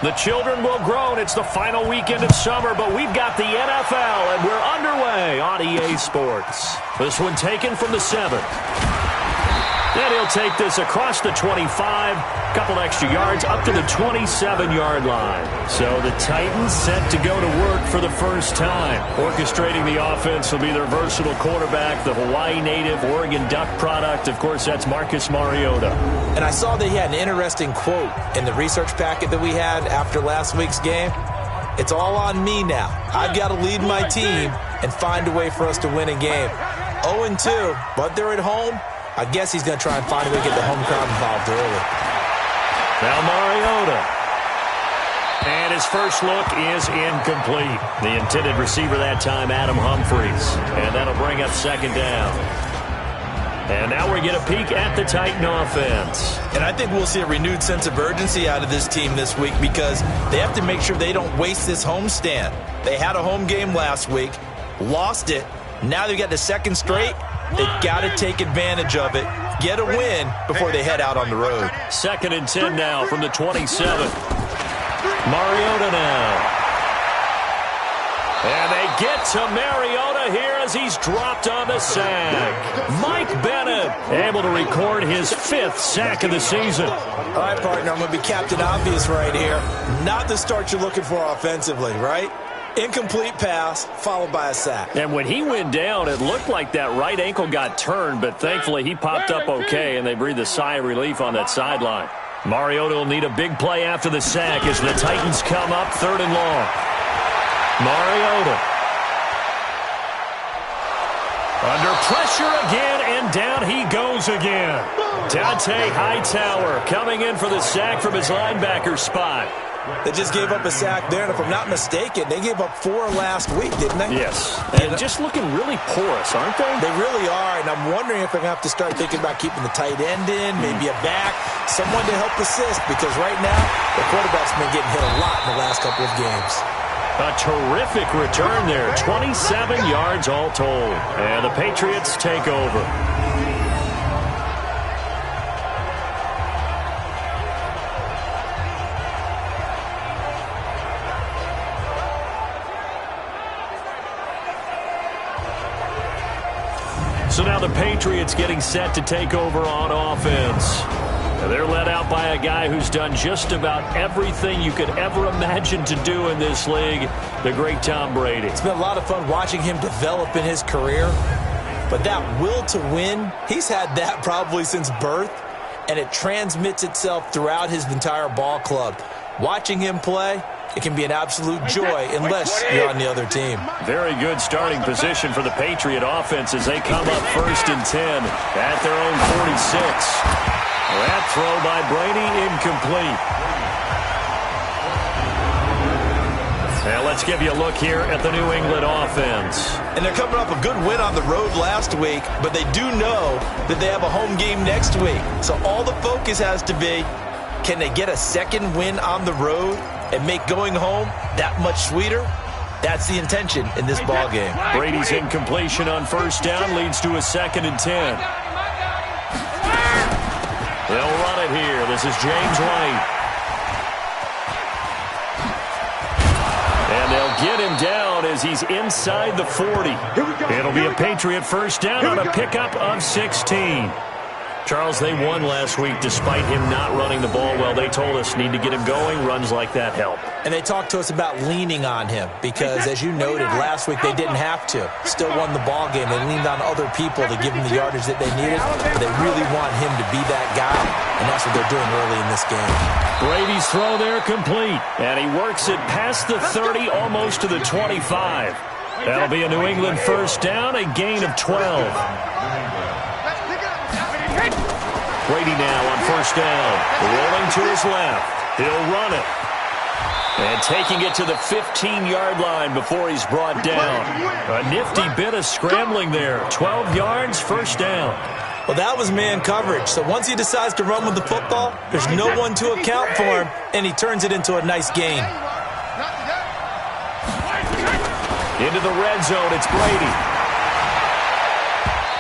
The children will groan. It's the final weekend of summer, but we've got the NFL, and we're underway on EA Sports. This one taken from the 7. And he'll take this across the 25, couple extra yards up to the 27-yard line. So the Titans set to go to work for the first time. Orchestrating the offense will be their versatile quarterback, the Hawaii native, Oregon Duck product. Of course, that's Marcus Mariota. And I saw that he had an interesting quote in the research packet that we had after last week's game. It's all on me now. I've got to lead my team and find a way for us to win a game. 0-2, but they're at home. I guess he's going to try and find a way to get the home crowd involved early. Now Mariota. And his first look is incomplete. The intended receiver that time, Adam Humphries. And that'll bring up second down. And now we get a peek at the Titan offense. And I think we'll see a renewed sense of urgency out of this team this week because they have to make sure they don't waste this homestand. They had a home game last week, lost it. Now they've got the second straight. They've got to take advantage of it, get a win before they head out on the road. 2nd and 10 now from the 27. Mariota now. And they get to Mariota here as he's dropped on the sack. Mike Bennett able to record his 5th sack of the season. All right, partner, I'm going to be Captain Obvious right here. Not the start you're looking for offensively, right? Incomplete pass, followed by a sack. And when he went down, it looked like that right ankle got turned, but thankfully he popped up okay, and they breathed a sigh of relief on that sideline. Mariota will need a big play after the sack as the Titans come up 3rd and long. Mariota. Under pressure again, and down he goes again. Dante Hightower coming in for the sack from his linebacker spot. They just gave up a sack there, and if I'm not mistaken, they gave up 4 last week, didn't they? Yes, and just looking really porous, aren't they? They really are, and I'm wondering if they're going to have to start thinking about keeping the tight end in, maybe a back, someone to help assist, because right now, the quarterback's been getting hit a lot in the last couple of games. A terrific return there, 27 yards all told, and the Patriots take over. So now the Patriots getting set to take over on offense. They're led out by a guy who's done just about everything you could ever imagine to do in this league, the great Tom Brady. It's been a lot of fun watching him develop in his career, but that will to win, he's had that probably since birth, and it transmits itself throughout his entire ball club. Watching him play, it can be an absolute joy unless you're on the other team. Very good starting position for the Patriot offense as they come up 1st and 10 at their own 46. That throw by Brady incomplete. Now let's give you a look here at the New England offense. And they're coming off a good win on the road last week, but they do know that they have a home game next week. So all the focus has to be, can they get a second win on the road and make going home that much sweeter? That's the intention in this ball game. Brady's incompletion on 1st down leads to a 2nd and 10. They'll run it here. This is James White. And they'll get him down as he's inside the 40. It'll be a Patriot 1st down on a pickup of 16. Charles, they won last week despite him not running the ball well. They told us need to get him going. Runs like that help. And they talked to us about leaning on him because, as you noted, last week they didn't have to. Still won the ball game. They leaned on other people to give them the yardage that they needed. But they really want him to be that guy, and that's what they're doing early in this game. Brady's throw there complete, and he works it past the 30, almost to the 25. That'll be a New England 1st down, a gain of 12. Brady now on 1st down, rolling to his left. He'll run it. And taking it to the 15-yard line before he's brought down. A nifty bit of scrambling there. 12 yards, 1st down. Well, that was man coverage. So once he decides to run with the football, there's no one to account for him, and he turns it into a nice gain. Into the red zone, it's Brady.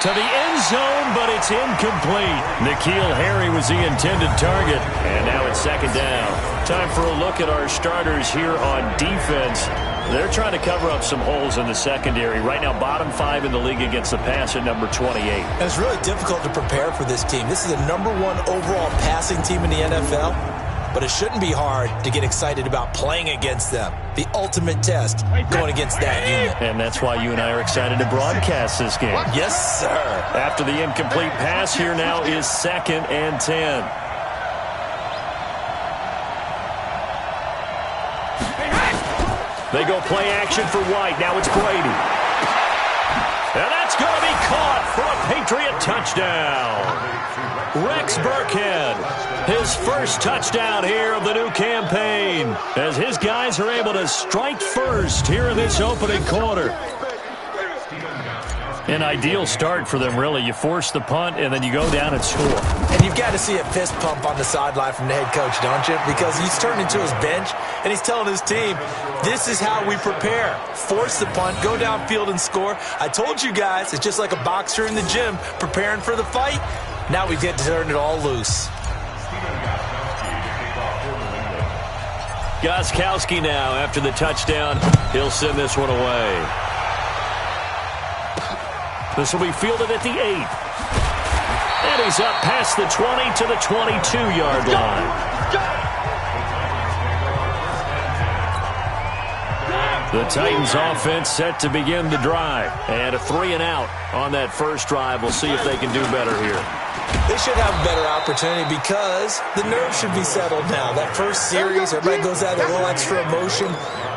to the end zone, but it's incomplete. N'Keal Harry was the intended target, and now it's second down. Time for a look at our starters here on defense. They're trying to cover up some holes in the secondary. Right now, bottom 5 in the league against the pass at number 28. And it's really difficult to prepare for this team. This is the #1 overall passing team in the NFL. But it shouldn't be hard to get excited about playing against them. The ultimate test going against that unit. And that's why you and I are excited to broadcast this game. Yes, sir. After the incomplete pass, here now is 2nd and 10. They go play action for White. Now it's Brady. And that's going to be caught for a Patriot touchdown. Rex Burkhead, his first touchdown here of the new campaign, as his guys are able to strike first here in this opening quarter. An ideal start for them, really. You force the punt, and then you go down and score. And you've got to see a fist pump on the sideline from the head coach, don't you? Because he's turning to his bench, and he's telling his team, this is how we prepare. Force the punt, go downfield and score. I told you guys, it's just like a boxer in the gym preparing for the fight. Now we get to turn it all loose. Gostkowski now, after the touchdown, he'll send this one away. This will be fielded at the 8. And he's up past the 20 to the 22-yard line. The Titans offense set to begin the drive. And a 3-and-out on that first drive. We'll see if they can do better here. They should have a better opportunity because the nerves should be settled now. That first series, everybody goes out with a little extra emotion.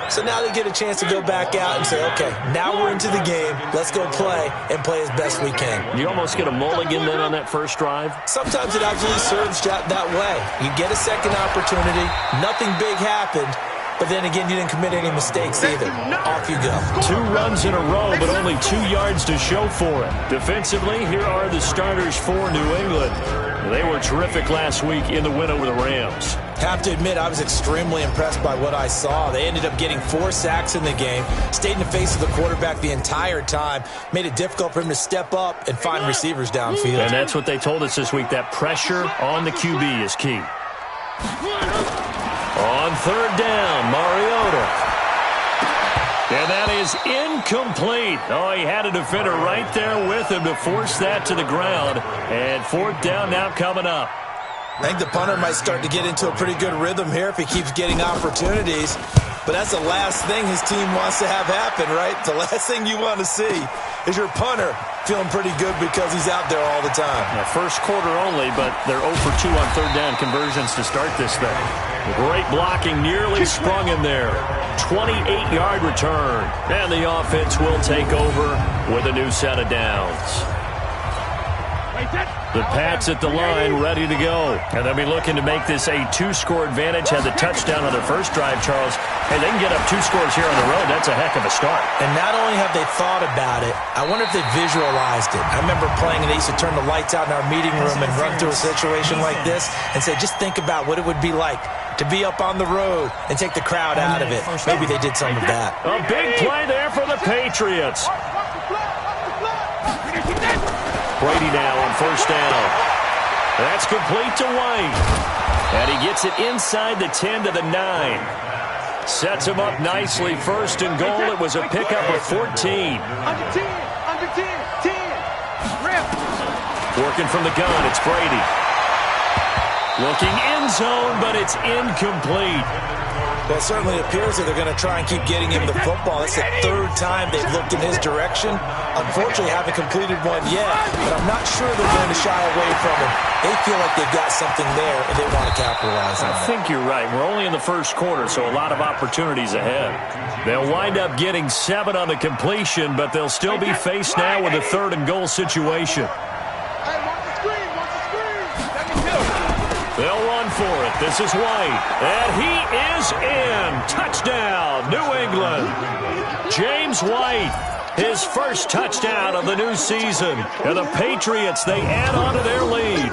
So now they get a chance to go back out and say, okay, now we're into the game. Let's go play and play as best we can. You almost get a mulligan then on that first drive? Sometimes it absolutely serves that way. You get a second opportunity. Nothing big happened. But then again, you didn't commit any mistakes either. Off you go. 2 runs in a row, but only 2 yards to show for it. Defensively, here are the starters for New England. They were terrific last week in the win over the Rams. Have to admit, I was extremely impressed by what I saw. They ended up getting 4 sacks in the game, stayed in the face of the quarterback the entire time, made it difficult for him to step up and find receivers downfield. And that's what they told us this week. That pressure on the QB is key. On 3rd down, Mariota. And that is incomplete. Oh, he had a defender right there with him to force that to the ground. And 4th down now coming up. I think the punter might start to get into a pretty good rhythm here if he keeps getting opportunities. But that's the last thing his team wants to have happen, right? The last thing you want to see is your punter feeling pretty good because he's out there all the time. Now, first quarter only, but they're 0 for 2 on 3rd down conversions to start this thing. Great blocking, nearly sprung in there. 28-yard return. And the offense will take over with a new set of downs. The Pats at the line, ready to go. And they'll be looking to make this a 2-score advantage. Had the touchdown on their first drive, Charles. Hey, they can get up 2 scores here on the road. That's a heck of a start. And not only have they thought about it, I wonder if they visualized it. I remember playing, and they used to turn the lights out in our meeting room and run through a situation like this and say, just think about what it would be like to be up on the road and take the crowd out of it. Maybe they did some of that. A big play there for the Patriots. Brady now on 1st down. That's complete to White. And he gets it inside the 10 to the 9. Sets him up nicely. 1st and goal. It was a pickup of 14. Under 10. Working from the gun, it's Brady. Looking end zone, but it's incomplete. Well, it certainly appears that they're going to try and keep getting him the football. That's the 3rd time they've looked in his direction. Unfortunately, haven't completed one yet, but I'm not sure they're going to shy away from him. They feel like they've got something there, and they want to capitalize on it. I think you're right. We're only in the first quarter, so a lot of opportunities ahead. They'll wind up getting 7 on the completion, but they'll still be faced now with a 3rd and goal situation. They'll run for it. This is White. And he is in. Touchdown, New England. James White, his first touchdown of the new season. And the Patriots, they add on to their lead.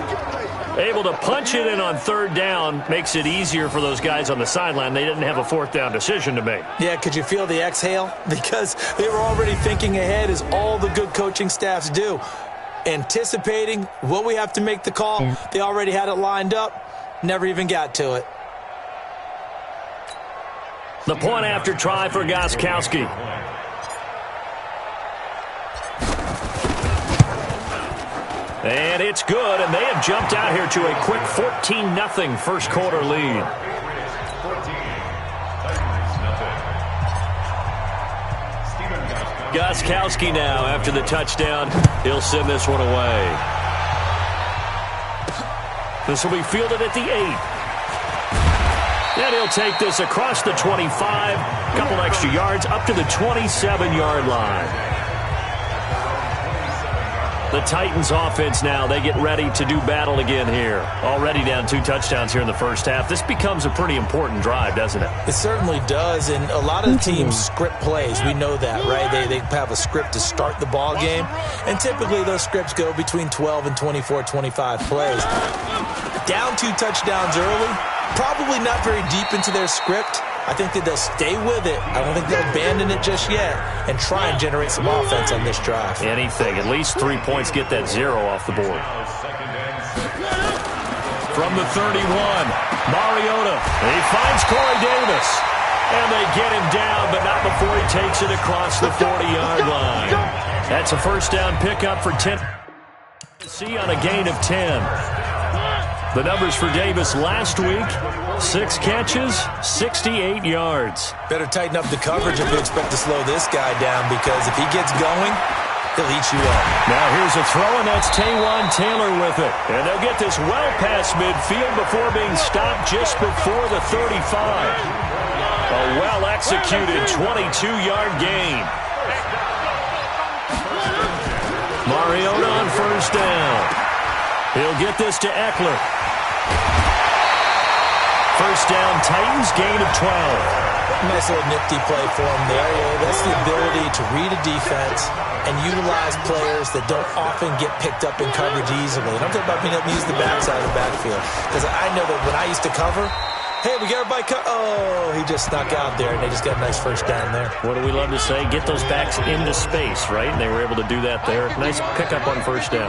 Able to punch it in on 3rd down makes it easier for those guys on the sideline. They didn't have a 4th down decision to make. Yeah, could you feel the exhale? Because they were already thinking ahead, as all the good coaching staffs do. anticipating, will we have to make the call? They already had it lined up, never even got to it. The point after try for Gostkowski. And it's good, and they have jumped out here to a quick 14-0 first quarter lead. Gostkowski now after the touchdown. He'll send this one away. This will be fielded at the 8. And he'll take this across the 25. A couple extra yards up to the 27-yard line. The Titans offense now, they get ready to do battle again here. Already down 2 touchdowns here in the first half. This becomes a pretty important drive, doesn't it? It certainly does, and a lot of the teams script plays. We know that, right? They have a script to start the ball game, and typically those scripts go between 12 and 24, 25 plays. Down 2 touchdowns early, probably not very deep into their script. I think that they'll stay with it. I don't think they'll abandon it just yet and try and generate some offense on this drive. Anything. At least 3 points, get that 0 off the board. From the 31, Mariota. He finds Corey Davis. And they get him down, but not before he takes it across the 40-yard line. That's a first down pickup for 10. See on a gain of 10. The numbers for Davis last week, 6 catches, 68 yards. Better tighten up the coverage if you expect to slow this guy down, because if he gets going, he'll eat you up. Now here's a throw, and that's Taywan Taylor with it. And they'll get this well past midfield before being stopped just before the 35. A well-executed 22-yard gain. Mariota on first down. He'll get this to Eckler. First down, Titans, gain of 12. Nice little nifty play for him there. That's the ability to read a defense and utilize players that don't often get picked up in coverage easily. And I'm talking about being able to use the backside of the backfield. Because I know that when I used to cover, hey, we got everybody oh, he just snuck out there, and they just got a nice first down there. What do we love to say? Get those backs into space, right? And they were able to do that there. Nice pickup on first down.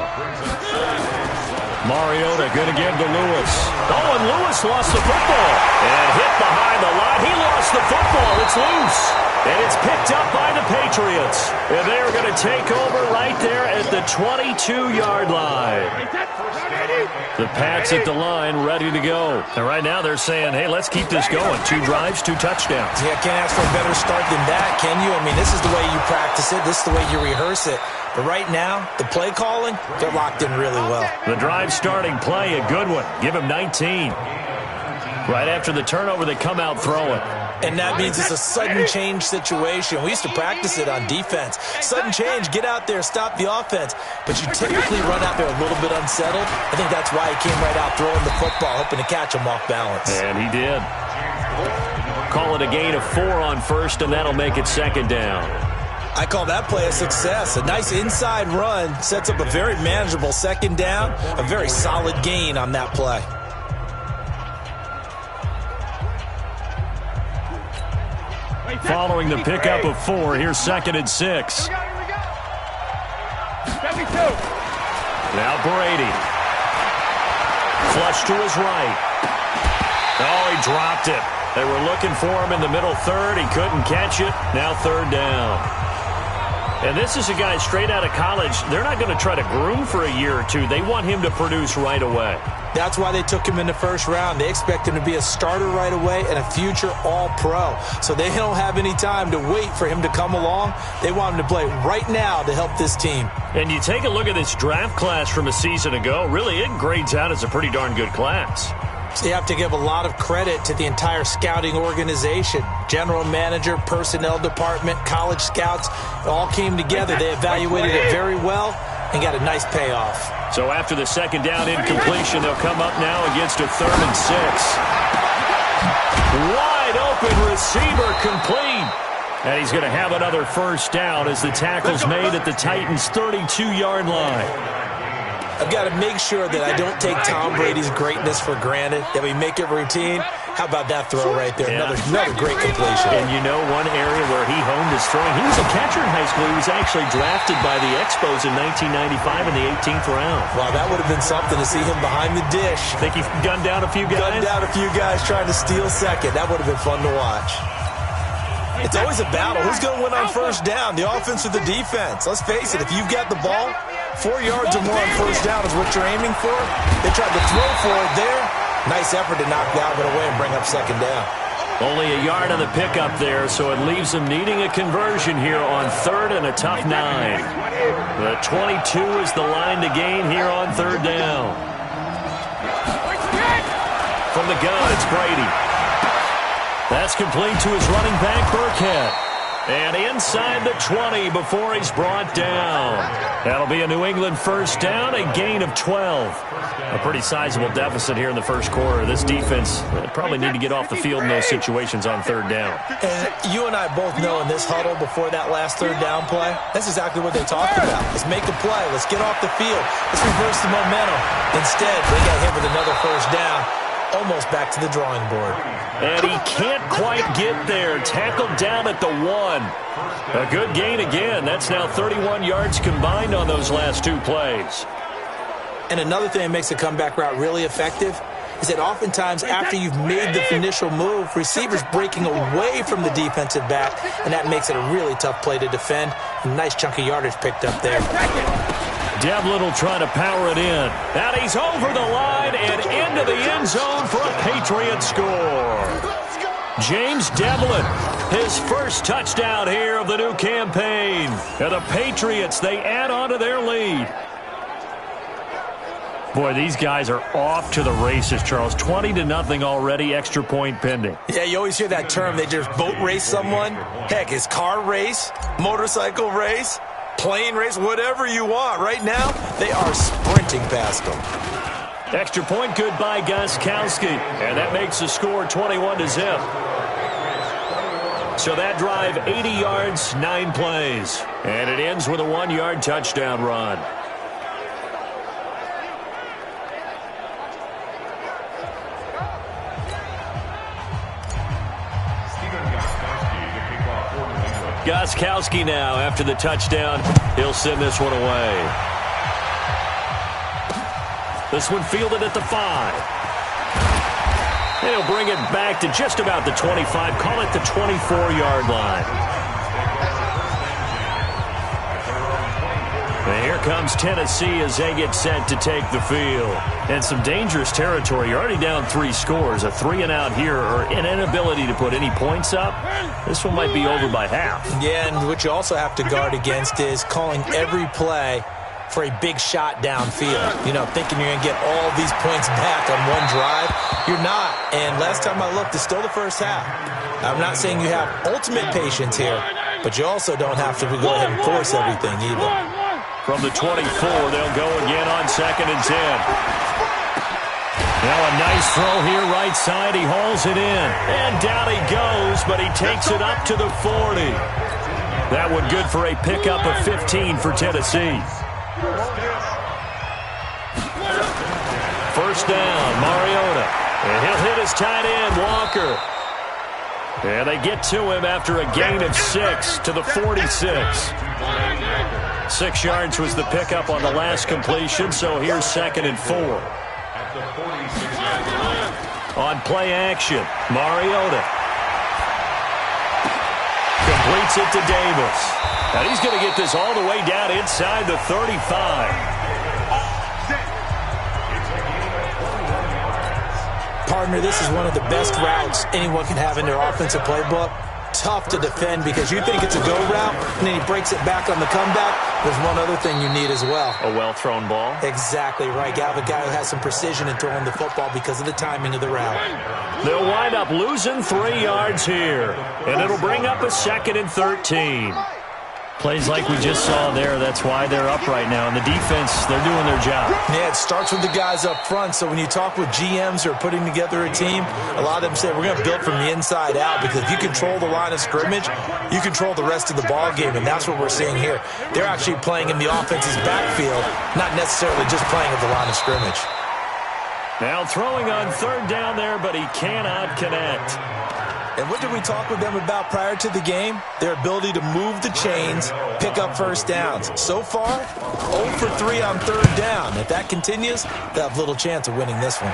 Mariota going to give to Lewis. Oh, and Lewis lost the football. And hit behind the line. He lost the football. It's loose. And it's picked up by the Patriots. And they are going to take over right there at the 22-yard line. The Pats at the line, ready to go. And right now they're saying, hey, let's keep this going. 2 drives, 2 touchdowns. Yeah, can't ask for a better start than that, can you? I mean, this is the way you practice it. This is the way you rehearse it. But right now, the play calling, they're locked in really well. The drive starting play, a good one. Give him 19. Right after the turnover, they come out throwing. And that means it's a sudden change situation. We used to practice it on defense. Sudden change, get out there, stop the offense. But you typically run out there a little bit unsettled. I think that's why he came right out throwing the football, hoping to catch him off balance. And he did. Call it a gain of 4 on first, and that'll make it second down. I call that play a success. A nice inside run sets up a very manageable second down. A very solid gain on that play. Following the pickup of 4, here's second and 6. Now Brady. Flush to his right. Oh, he dropped it. They were looking for him in the middle third. He couldn't catch it. Now third down. And this is a guy straight out of college. They're not going to try to groom for a year or two. They want him to produce right away. That's why they took him in the first round. They expect him to be a starter right away and a future all-pro. So they don't have any time to wait for him to come along. They want him to play right now to help this team. And you take a look at this draft class from a season ago. Really, it grades out as a pretty darn good class. So you have to give a lot of credit to the entire scouting organization. General manager, personnel department, college scouts, all came together. They evaluated it very well and got a nice payoff. So after the second down incompletion, they'll come up now against a 3rd and 6. Wide open receiver complete. And he's going to have another first down as the tackle's made at the Titans' 32-yard line. I've got to make sure that I don't take Tom Brady's greatness for granted, that we make it routine. How about that throw right there? Yeah. Another great completion. And you know one area where he honed his throwing, he was a catcher in high school. He was actually drafted by the Expos in 1995 in the 18th round. Wow, that would have been something to see him behind the dish. Think he gunned down a few guys? Gunned down a few guys trying to steal second. That would have been fun to watch. It's always a battle. Who's going to win on first down, the offense or the defense? Let's face it, if you've got the ball, 4 yards or more on first down is what you're aiming for. They tried to throw for it there. Nice effort to knock that one away and bring up second down. Only a yard on the pickup there, so it leaves them needing a conversion here on third and a tough 9. The 22 is the line to gain here on third down. From the gun, it's Brady. That's complete to his running back, Burkhead. And inside the 20 before he's brought down. That'll be a New England first down, a gain of 12. A pretty sizable deficit here in the first quarter. This defense probably need to get off the field in those situations on third down. And you and I both know in this huddle before that last third down play, that's exactly what they talked about. Let's make a play. Let's get off the field. Let's reverse the momentum. Instead, they got hit with another first down. Almost back to the drawing board. And he can't quite get there. Tackled down at the 1. A good gain again. That's now 31 yards combined on those last 2 plays. And another thing that makes a comeback route really effective is that oftentimes after you've made the initial move, receivers breaking away from the defensive back, and that makes it a really tough play to defend. A nice chunk of yardage picked up there. Devlin will try to power it in. And he's over the line and into the end zone for a Patriot score. James Devlin, his first touchdown here of the new campaign. And the Patriots, they add on to their lead. Boy, these guys are off to the races, Charles. 20-0 already, extra point pending. Yeah, you always hear that term. They just boat race someone. Heck, it's car race, motorcycle race, plane race, whatever you want. Right now, they are sprinting past them. Extra point good by Gostkowski. And that makes the score 21-0. So that drive, 80 yards, 9 plays. And it ends with a 1-yard touchdown run. Gostkowski now after the touchdown. He'll send this one away. This one fielded at the 5. And he'll bring it back to just about the 25. Call it the 24-yard line. And here comes Tennessee as they get set to take the field. And some dangerous territory. You're already down 3 scores. A 3-and-out here or an inability to put any points up. This one might be over by half. Yeah, and what you also have to guard against is calling every play for a big shot downfield. You know, thinking you're going to get all these points back on one drive. You're not. And last time I looked, it's still the first half. I'm not saying you have ultimate patience here, but you also don't have to go ahead and force everything either. From the 24, they'll go again on 2nd and 10. Now a nice throw here right side. He hauls it in. And down he goes, but he takes it up to the 40. That one good for a pickup of 15 for Tennessee. First down, Mariota. And he'll hit his tight end, Walker. And they get to him after a gain of 6 to the 46. 6 yards was the pickup on the last completion, so here's 2nd and 4. On play action, Mariota completes it to Davis. And he's going to get this all the way down inside the 35. Partner, this is one of the best routes anyone can have in their offensive playbook. Tough to defend because you think it's a go route, and then he breaks it back on the comeback. There's one other thing you need as well. A well-thrown ball. Exactly right. You have a guy who has some precision in throwing the football because of the timing of the route. They'll wind up losing 3 yards here, and it'll bring up a 2nd and 13. Plays like we just saw there, that's why they're up right now. And the defense, they're doing their job. Yeah, it starts with the guys up front. So when you talk with GMs who are putting together a team, a lot of them say we're going to build from the inside out, because if you control the line of scrimmage, you control the rest of the ball game, and that's what we're seeing here. They're actually playing in the offense's backfield, not necessarily just playing at the line of scrimmage. Now throwing on third down there, but he cannot connect. And what did we talk with them about prior to the game? Their ability to move the chains, pick up first downs. So far, 0 for 3 on third down. If that continues, they'll have little chance of winning this one.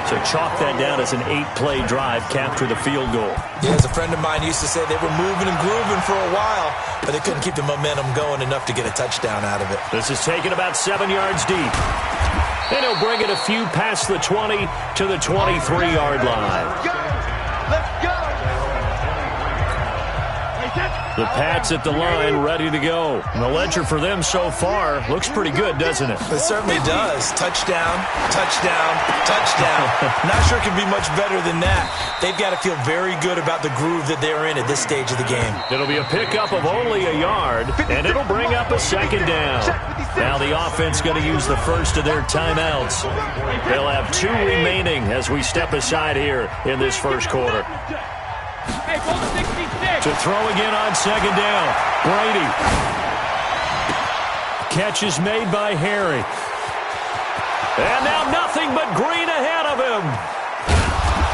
So chalk that down as an 8-play drive, capture the field goal. Yeah, as a friend of mine used to say, they were moving and grooving for a while, but they couldn't keep the momentum going enough to get a touchdown out of it. This is taken about 7 yards deep. And he'll bring it a few past the 20 to the 23-yard line. Let's go! The Pats at the line, ready to go. And the ledger for them so far looks pretty good, doesn't it? It certainly does. Touchdown, touchdown, touchdown. Not sure it can be much better than that. They've got to feel very good about the groove that they're in at this stage of the game. It'll be a pickup of only a yard, and it'll bring up a second down. Now the offense going to use the first of their timeouts. They'll have 2 remaining as we step aside here in this first quarter. Hey, hold the 66. To throw again on second down. Brady. Catch is made by Harry. And now nothing but green ahead of him.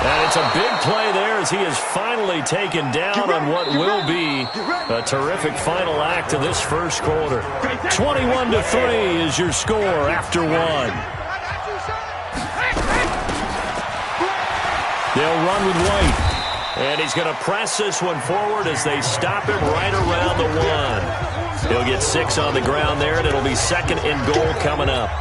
And it's a big play there as he is finally taken down on what will be a terrific final act of this first quarter. 21-3 is your score after 1. They'll run with White. And he's going to press this one forward as they stop him right around the 1. He'll get 6 on the ground there, and it'll be second and goal coming up.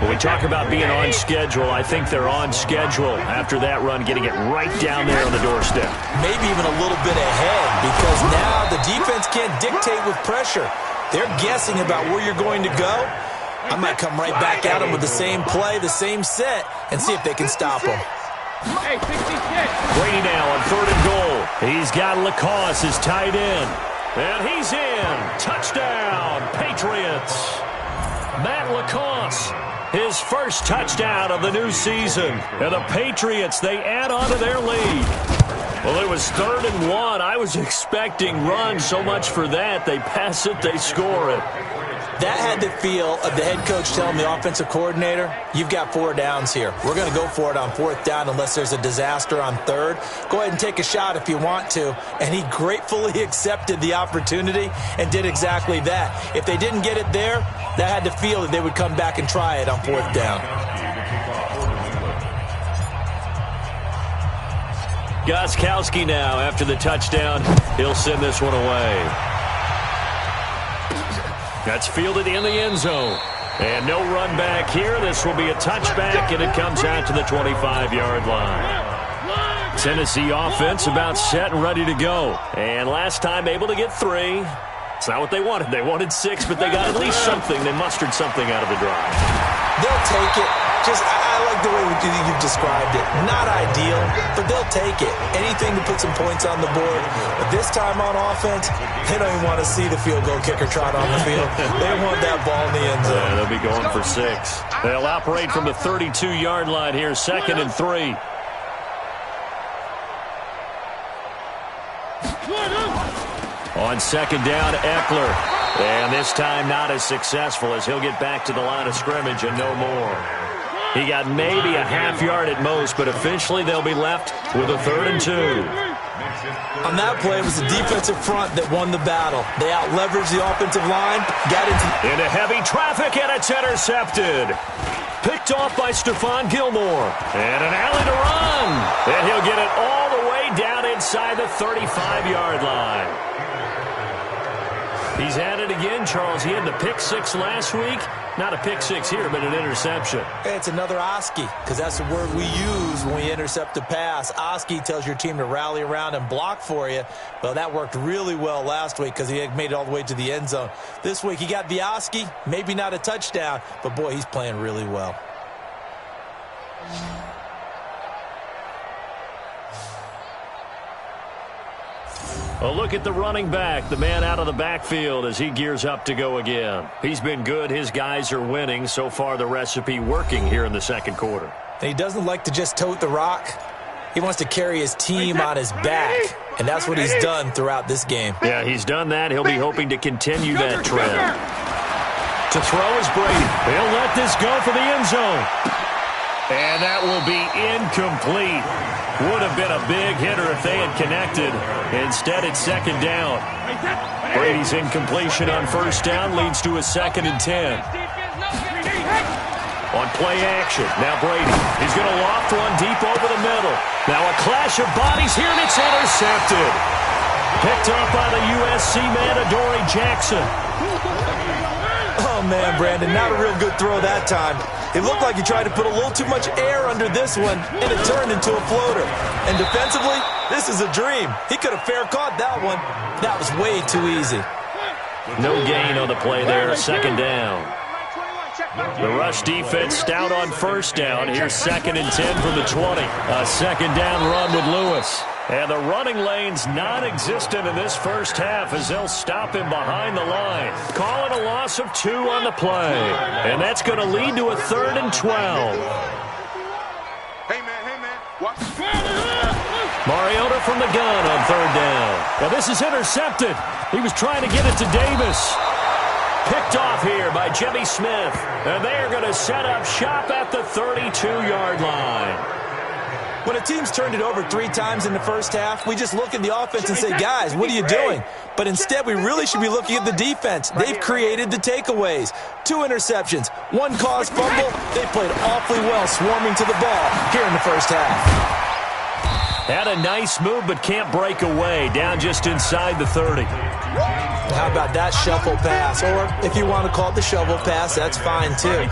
When we talk about being on schedule, I think they're on schedule after that run, getting it right down there on the doorstep. Maybe even a little bit ahead, because now the defense can't dictate with pressure. They're guessing about where you're going to go. I might come right back at them with the same play, the same set, and see if they can stop them. Hey, 66. Brady now on third and goal. He's got Lacoste as tight end. And he's in. Touchdown, Patriots. Matt Lacoste, his first touchdown of the new season. And the Patriots, they add on to their lead. Well, it was 3rd and 1. I was expecting run, so much for that. They pass it, they score it. That had the feel of the head coach telling the offensive coordinator, you've got 4 downs here. We're going to go for it on 4th down unless there's a disaster on 3rd. Go ahead and take a shot if you want to. And he gratefully accepted the opportunity and did exactly that. If they didn't get it there, that had the feel that they would come back and try it on 4th down. Gostkowski now after the touchdown. He'll send this one away. That's fielded in the end zone. And no run back here. This will be a touchback, and it comes out to the 25-yard line. Tennessee offense about set and ready to go. And last time able to get 3. It's not what they wanted. They wanted 6, but they got at least something. They mustered something out of the drive. They'll take it. I like the way you've described it. Not ideal, but they'll take it. Anything to put some points on the board. But this time on offense, they don't even want to see the field goal kicker trot on the field. They want that ball in the end zone. Yeah, they'll be going for 6. They'll operate from the 32-yard line here, 2nd and 3. On second down, Eckler. And this time not as successful as he'll get back to the line of scrimmage and no more. He got maybe a half yard at most, but officially they'll be left with a 3rd and 2. On that play, it was the defensive front that won the battle. They out-leveraged the offensive line, got into heavy traffic, and it's intercepted. Picked off by Stephon Gilmore. And an alley to run. And he'll get it all the way down inside the 35-yard line. He's at it again, Charles. He had the pick 6 last week. Not a pick 6 here, but an interception. It's another Oski, because that's the word we use when we intercept a pass. Oski tells your team to rally around and block for you. Well, that worked really well last week because he had made it all the way to the end zone. This week, he got the Oski, maybe not a touchdown, but, boy, he's playing really well. A look at the running back, the man out of the backfield as he gears up to go again. He's been good. His guys are winning. So far, the recipe working here in the second quarter. And he doesn't like to just tote the rock. He wants to carry his team on his back, and that's what he's done throughout this game. Yeah, he's done that. He'll be hoping to continue that trend. To throw is Brady. He'll let this go for the end zone. And that will be incomplete. Would have been a big hitter if they had connected. Instead, it's second down. Brady's incompletion on first down leads to a 2nd and 10. On play action, now Brady. He's going to loft one deep over the middle. Now a clash of bodies here, and it's intercepted. Picked up by the USC man, Adoree Jackson. Oh, man, Brandon, not a real good throw that time. It looked like he tried to put a little too much air under this one, and it turned into a floater. And defensively, this is a dream. He could have fair caught that one. That was way too easy. No gain on the play there, 2nd down. The rush defense stout on first down. Here's 2nd and 10 from the 20. A 2nd down run with Lewis. And the running lane's non-existent in this first half as they'll stop him behind the line. Calling a loss of 2 on the play. And that's going to lead to a 3rd and 12. Hey, man. Watch. Mariota from the gun on 3rd down. Now this is intercepted. He was trying to get it to Davis. Picked off here by Jimmy Smith. And they're going to set up shop at the 32-yard line. When a team's turned it over 3 times in the first half, we just look at the offense and say, guys, what are you doing? But instead, we really should be looking at the defense. They've created the takeaways. 2 interceptions, 1 caused fumble. They played awfully well swarming to the ball here in the first half. Had a nice move, but can't break away. Down just inside the 30. How about that shuffle pass? Or if you want to call it the shovel pass, that's fine too.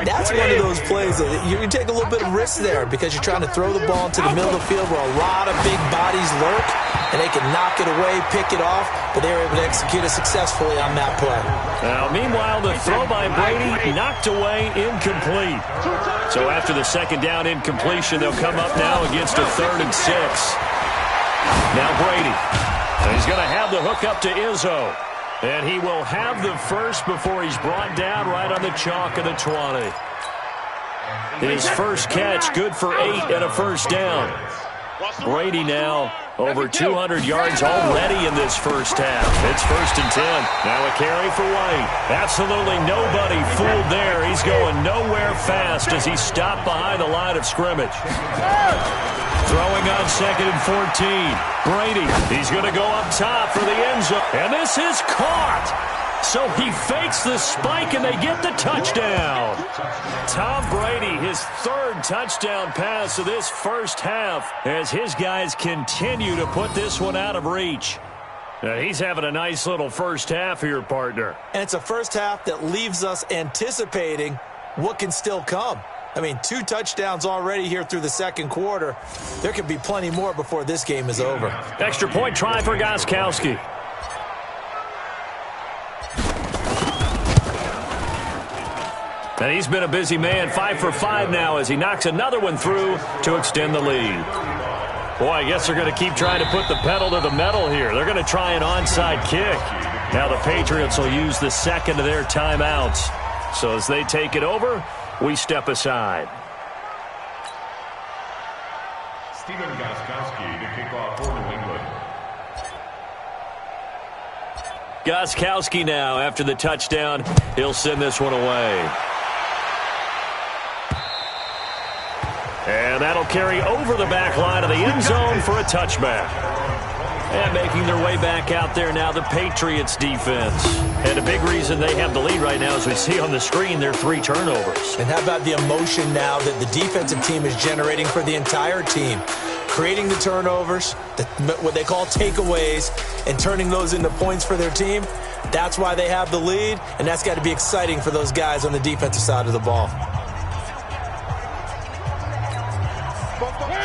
That's one of those plays that you take a little bit of risk there because you're trying to throw the ball into the middle of the field where a lot of big bodies lurk, and they can knock it away, pick it off, but they were able to execute it successfully on that play. Now, meanwhile, the throw by Brady knocked away, incomplete. So after the 2nd down incompletion, they'll come up now against a 3rd and 6. Now Brady. And he's going to have the hook up to Izzo. And he will have the first before he's brought down right on the chalk of the 20. His first catch, good for 8 and a first down. Brady now over 200 yards already in this first half. It's 1st and 10. Now a carry for White. Absolutely nobody fooled there. He's going nowhere fast as he stopped behind the line of scrimmage. Throwing on 2nd and 14. Brady, he's going to go up top for the end zone. And this is caught. So he fakes the spike, and they get the touchdown. Tom Brady, his 3rd touchdown pass of this first half as his guys continue to put this one out of reach. Now, he's having a nice little first half here, partner. And it's a first half that leaves us anticipating what can still come. I mean, 2 touchdowns already here through the second quarter. There could be plenty more before this game is over. Extra point try for Gostkowski. And he's been a busy man, 5 for 5 now as he knocks another one through to extend the lead. Boy, I guess they're going to keep trying to put the pedal to the metal here. They're going to try an onside kick. Now the Patriots will use the 2nd of their timeouts. So as they take it over, we step aside. Stephen Gostkowski to kick off for New England. Gostkowski now after the touchdown. He'll send this one away. And that'll carry over the back line of the end zone for a touchback. And making their way back out there now, the Patriots defense. And a big reason they have the lead right now, as we see on the screen, their 3 turnovers. And how about the emotion now that the defensive team is generating for the entire team? Creating the turnovers, what they call takeaways, and turning those into points for their team. That's why they have the lead, and that's got to be exciting for those guys on the defensive side of the ball.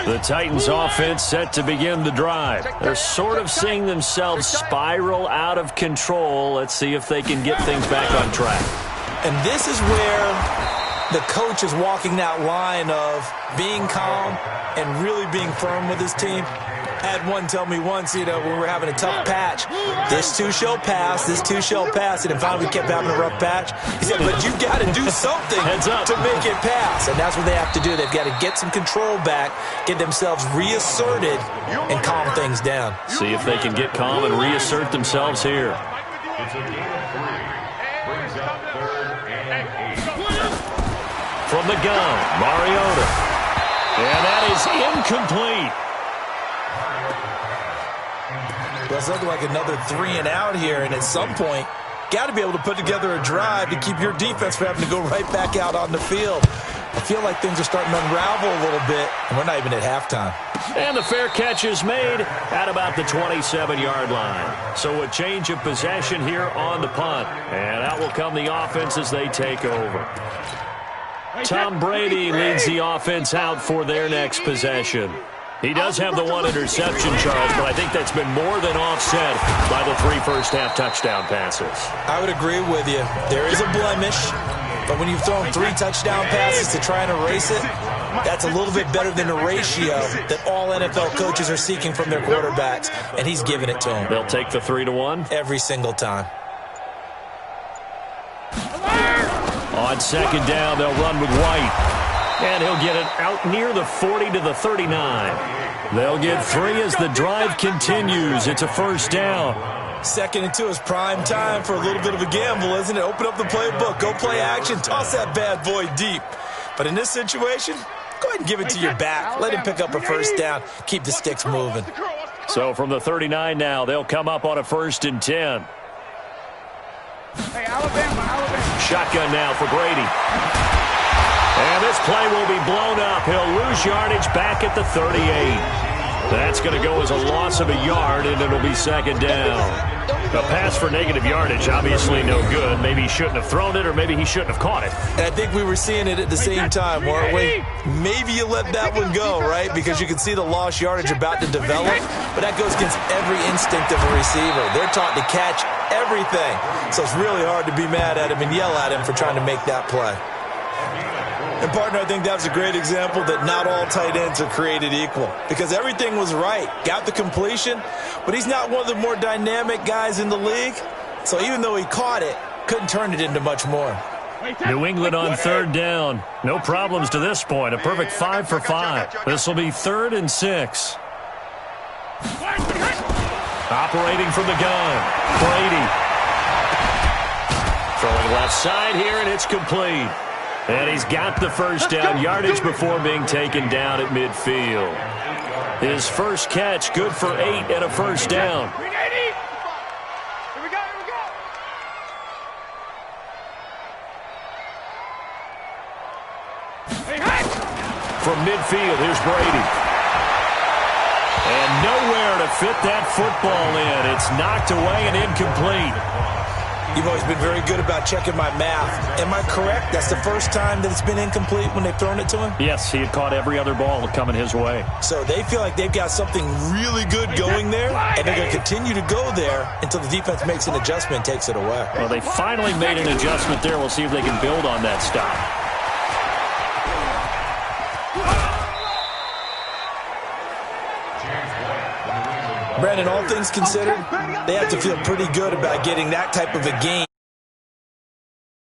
The Titans offense set to begin the drive. They're sort of seeing themselves spiral out of control. Let's see if they can get things back on track. And this is where the coach is walking that line of being calm and really being firm with his team. Had one tell me once, when we were having a tough patch, this too shall pass, this too shall pass, and then finally we kept having a rough patch. He said, but you've got to do something to make it pass, and that's what they have to do. They've got to get some control back, get themselves reasserted, and calm things down. See if they can get calm and reassert themselves here. It's a game of 3. Brings up 3rd and 8. From the gun, Mariota. And that is incomplete. Well, it's looking like another 3 and out here, and at some point, got to be able to put together a drive to keep your defense from having to go right back out on the field. I feel like things are starting to unravel a little bit, and we're not even at halftime. And the fair catch is made at about the 27-yard line. So a change of possession here on the punt. And out will come the offense as they take over. Tom Brady leads the offense out for their next possession. He does have the 1 interception, Charles, but I think that's been more than offset by the 3 first-half touchdown passes. I would agree with you. There is a blemish, but when you've thrown 3 touchdown passes to try and erase it, that's a little bit better than the ratio that all NFL coaches are seeking from their quarterbacks, and he's giving it to them. They'll take the 3-1? Every single time. On second down, they'll run with White. And he'll get it out near the 40 to the 39. They'll get 3 as the drive continues. It's a first down. 2nd and 2 is prime time for a little bit of a gamble, isn't it? Open up the playbook, go play action, toss that bad boy deep. But in this situation, go ahead and give it to your back. Let him pick up a first down. Keep the sticks moving. So from the 39 now, they'll come up on a 1st and 10. Hey, Alabama. Shotgun now for Brady. And this play will be blown up. He'll lose yardage back at the 38. That's going to go as a loss of a yard, and it'll be 2nd down. A pass for negative yardage, obviously no good. Maybe he shouldn't have thrown it, or maybe he shouldn't have caught it. And I think we were seeing it at the same time, weren't we? Maybe you let that one go, right? Because you can see the lost yardage about to develop. But that goes against every instinct of a receiver. They're taught to catch everything. So it's really hard to be mad at him and yell at him for trying to make that play. And, partner, I think that was a great example that not all tight ends are created equal, because everything was right. Got the completion, but he's not one of the more dynamic guys in the league. So even though he caught it, couldn't turn it into much more. New England on 3rd down. No problems to this point. A perfect 5 for 5. This will be 3rd and 6. Operating from the gun, Brady. Throwing left side here, and it's complete. And he's got the first down yardage before being taken down at midfield. His first catch, good for 8 and a first down. Here we go. From midfield, here's Brady. And nowhere to fit that football in. It's knocked away and incomplete. You've always been very good about checking my math. Am I correct? That's the first time that it's been incomplete when they've thrown it to him? Yes, he had caught every other ball coming his way. So they feel like they've got something really good going there, and they're going to continue to go there until the defense makes an adjustment and takes it away. Well, they finally made an adjustment there. We'll see if they can build on that stop. Brandon, all things considered, they have to feel pretty good about getting that type of a game.